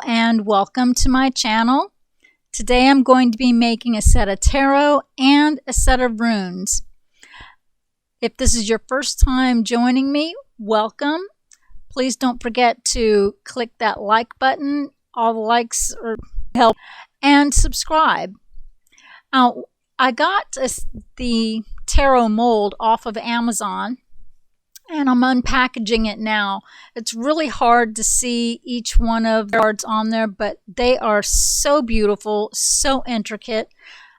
and welcome to my channel. Today I'm going to be making a set of tarot and a set of runes. If this is your first time joining me, welcome. Please don't forget to click that like button. All the likes help, and subscribe. Now, I got the tarot mold off of Amazon, and I'm unpackaging it now. It's really hard to see each one of the cards on there, but they are so beautiful, so intricate.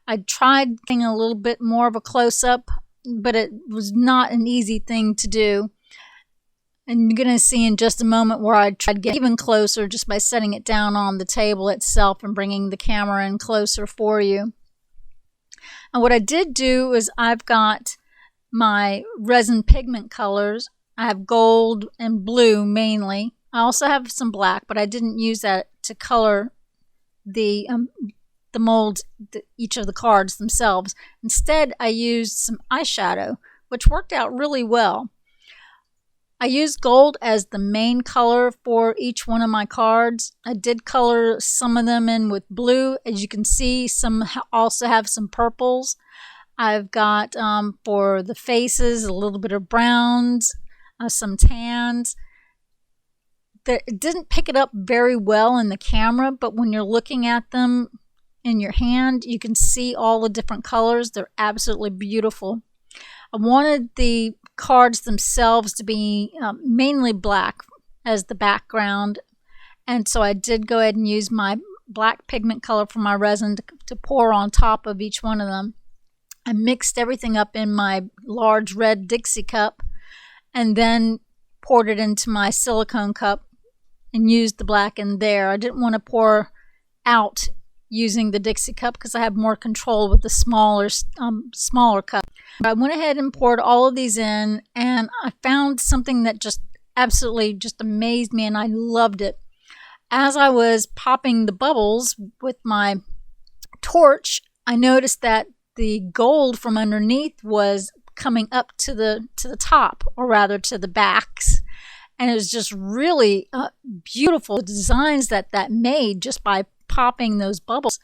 I tried getting a little bit more of a close-up, but it was not an easy thing to do. And you're going to see in just a moment where I tried to get even closer just by setting it down on the table itself and bringing the camera in closer for you. And what I did do is I've got my resin pigment colors. I have gold and blue mainly. I also have some black, but I didn't use that to color the molds, each of the cards themselves. Instead, I used some eyeshadow, which worked out really well. I used gold as the main color for each one of my cards. I did color some of them in with blue. As you can see, some also have some purples. I've got, for the faces, a little bit of browns, some tans. It didn't pick it up very well in the camera, but when you're looking at them in your hand, you can see all the different colors. They're absolutely beautiful. I wanted the cards themselves to be mainly black as the background, and so I did go ahead and use my black pigment color from my resin to pour on top of each one of them. I mixed everything up in my large red Dixie cup and then poured it into my silicone cup and used the black in there. I didn't want to pour out using the Dixie cup because I have more control with the smaller cup. But I went ahead and poured all of these in, and I found something that just absolutely just amazed me, and I loved it. As I was popping the bubbles with my torch, I noticed that the gold from underneath was coming up to the top, or rather to the backs, and it was just really beautiful designs that made just by popping those bubbles.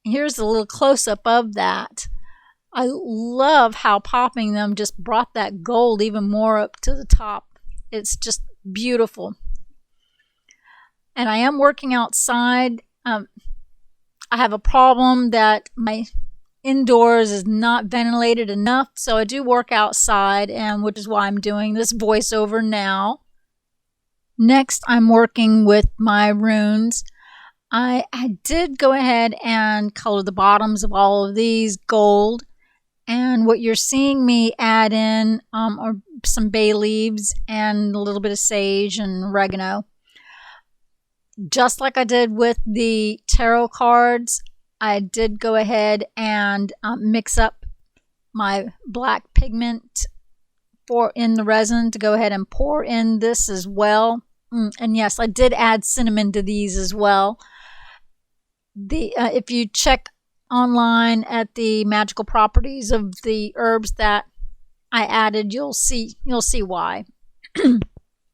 Here's a little close-up of that. I love how popping them just brought that gold even more up to the top. It's just beautiful. And I am working outside. I have a problem that my indoors is not ventilated enough, so I do work outside, and which is why I'm doing this voiceover now. Next, I'm working with my runes. I did go ahead and color the bottoms of all of these gold, and what you're seeing me add in are some bay leaves and a little bit of sage and oregano. Just like I did with the tarot cards, I did go ahead and mix up my black pigment in the resin to go ahead and pour in this as well. And yes, I did add cinnamon to these as well. If you check online at the magical properties of the herbs that I added, you'll see why.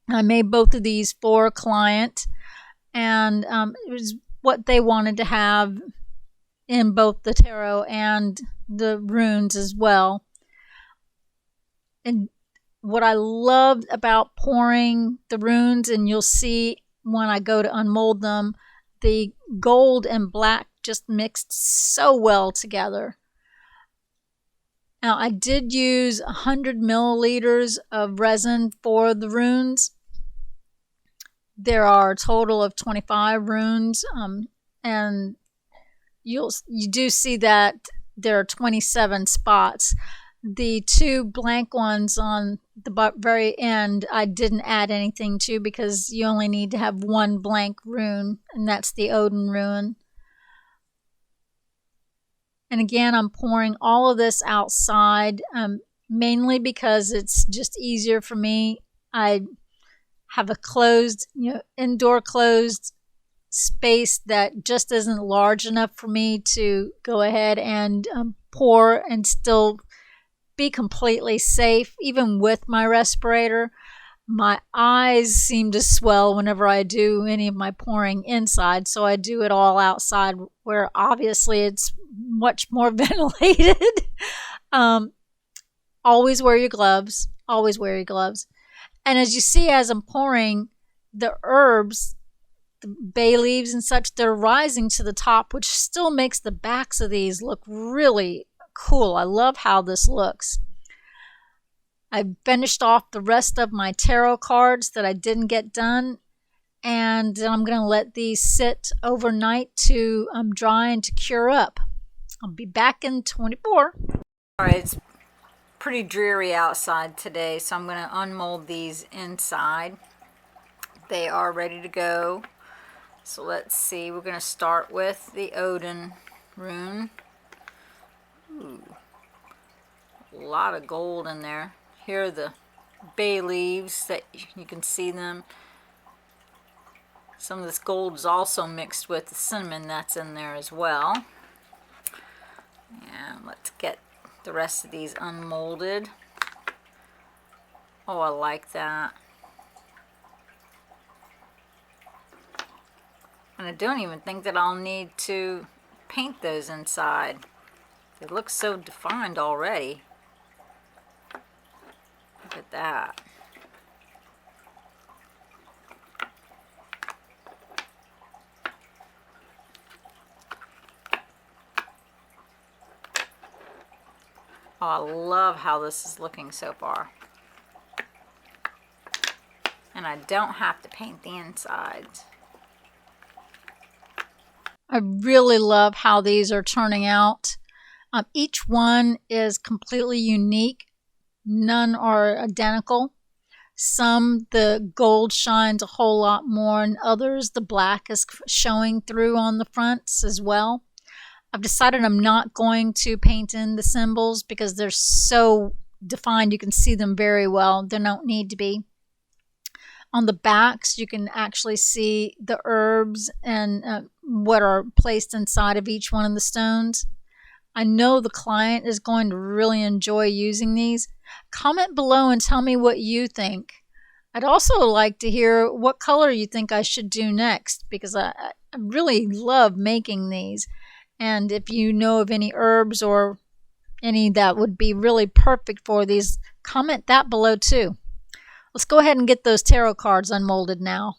I made both of these for a client, and it was what they wanted to have in both the tarot and the runes as well. And what I loved about pouring the runes, and you'll see when I go to unmold them, the gold and black just mixed so well together. Now, I did use 100 milliliters of resin for the runes. There are a total of 25 runes, and you do see that there are 27 spots. The two blank ones on the very end, I didn't add anything to because you only need to have one blank rune, and that's the Odin rune. And again, I'm pouring all of this outside, mainly because it's just easier for me. I have a closed, indoor closed space that just isn't large enough for me to go ahead and pour and still be completely safe, even with my respirator. my eyes seem to swell whenever I do any of my pouring inside, so I do it all outside where obviously it's much more ventilated. um, Always wear your gloves. Always wear your gloves. And as you see, as I'm pouring, the herbs, the bay leaves and such, they're rising to the top, which still makes the backs of these look really cool. I love how this looks. I finished off the rest of my tarot cards that I didn't get done, and then I'm going to let these sit overnight to dry and to cure up. I'll be back in 24. All right, it's pretty dreary outside today, so I'm going to unmold these inside. They are ready to go. So let's see, we're going to start with the Odin rune. Ooh, a lot of gold in there. Here are the bay leaves that you can see them. Some of this gold is also mixed with the cinnamon that's in there as well. And let's get the rest of these unmolded. Oh, I like that. And I don't even think that I'll need to paint those inside. They look so defined already. Look at that. Oh, I love how this is looking so far. And I don't have to paint the insides. I really love how these are turning out. Each one is completely unique. None are identical. Some, the gold shines a whole lot more, and others, the black is showing through on the fronts as well. I've decided I'm not going to paint in the symbols because they're so defined. You can see them very well. They don't need to be. On the backs, you can actually see the herbs and what are placed inside of each one of the stones. I know the client is going to really enjoy using these. Comment below and tell me what you think. I'd also like to hear what color you think I should do next, because I really love making these. And if you know of any herbs or any that would be really perfect for these, comment that below too. Let's go ahead and get those tarot cards unmolded now.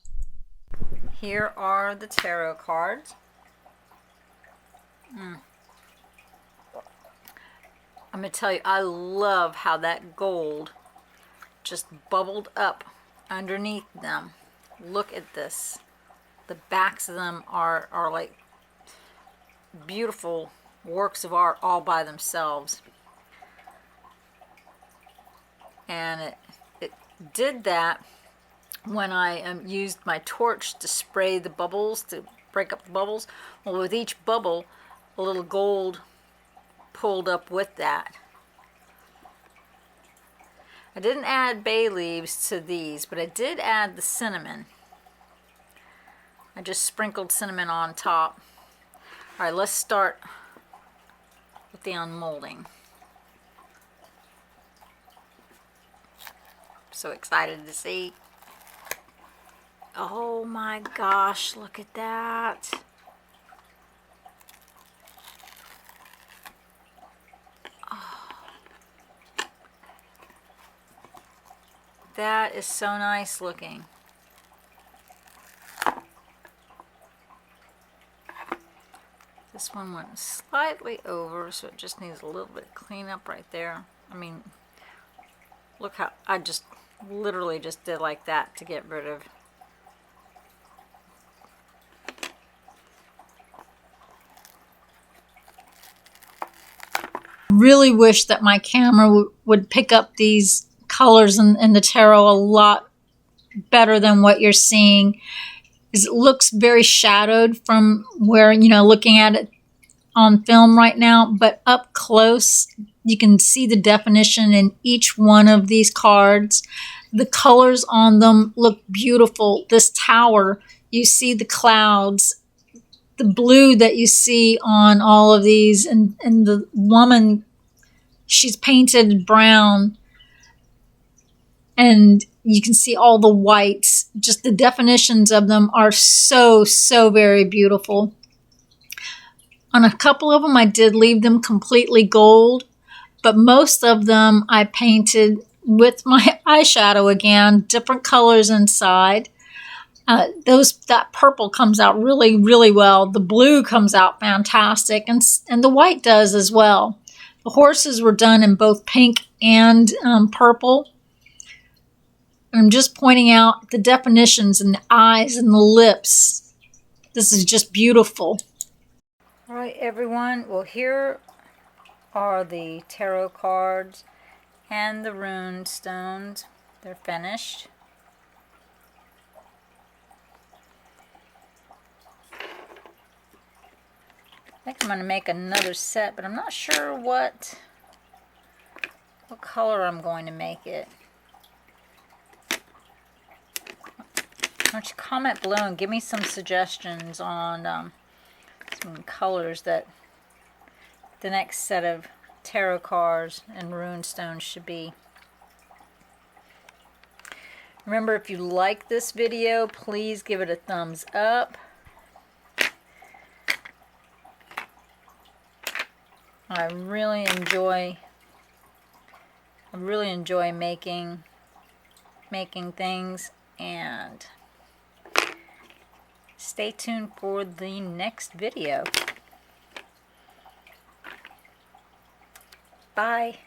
Here are the tarot cards. I'm going to tell you, I love how that gold just bubbled up underneath them. Look at this. The backs of them are like beautiful works of art all by themselves. And it did that when I used my torch to spray the bubbles, to break up the bubbles. Well, with each bubble, a little gold pulled up with that. I didn't add bay leaves to these, but I did add the cinnamon. I just sprinkled cinnamon on top. All right, let's start with the unmolding. So excited to see. Oh my gosh, look at that. That is so nice looking. This one went slightly over, so it just needs a little bit of cleanup right there. I mean, look how I just literally just did like that to get rid of. Really wish that my camera would pick up these colors in the tarot a lot better than what you're seeing. It looks very shadowed from where, looking at it on film right now, but up close you can see the definition in each one of these cards. The colors on them look beautiful. This tower, you see the clouds, the blue that you see on all of these, and the woman, she's painted brown. And You can see all the whites. Just the definitions of them are so, so very beautiful. On a couple of them, I did leave them completely gold, but most of them I painted with my eyeshadow again, different colors inside. That purple comes out really, really well. The blue comes out fantastic, and the white does as well. The horses were done in both pink and purple. And I'm just pointing out the definitions and the eyes and the lips. This is just beautiful. All right, everyone. Well, here are the tarot cards and the rune stones. They're finished. I think I'm going to make another set, but I'm not sure what color I'm going to make it. Why don't you comment below and give me some suggestions on some colors that the next set of tarot cards and rune stones should be. Remember, if you like this video, please give it a thumbs up. I really enjoy making things, and stay tuned for the next video. Bye.